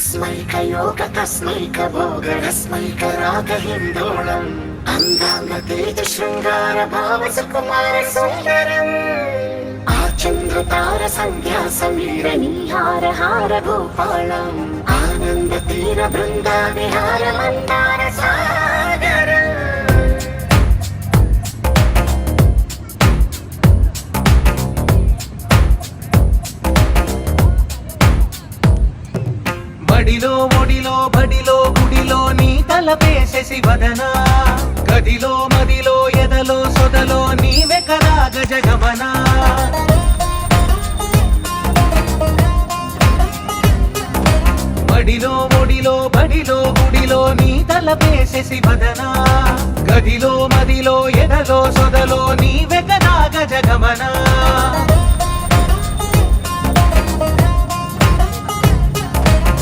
तस्मैक भोगरस्मैक रागहिन्दोळम् अंगांग तेज शृंगार भाव सुकुमार सुंदरम् आचंद्र तार संध्या समीर नीहार हार गोपालम् आनंद तीर बृंदा विहार मंदार सागर బడిలో ఒడిలో బడిలో గుడిలో నీ తలపేసేసి వదనా గదిలో మదిలో ఎదలో సొదలో నీవే కదా గజగమనా బడిలో ఒడిలో బడిలో గుడిలో నీ తలపేసేసి వదనా గదిలో మదిలో ఎదలో సొదలో నీవే కదా గజగమనా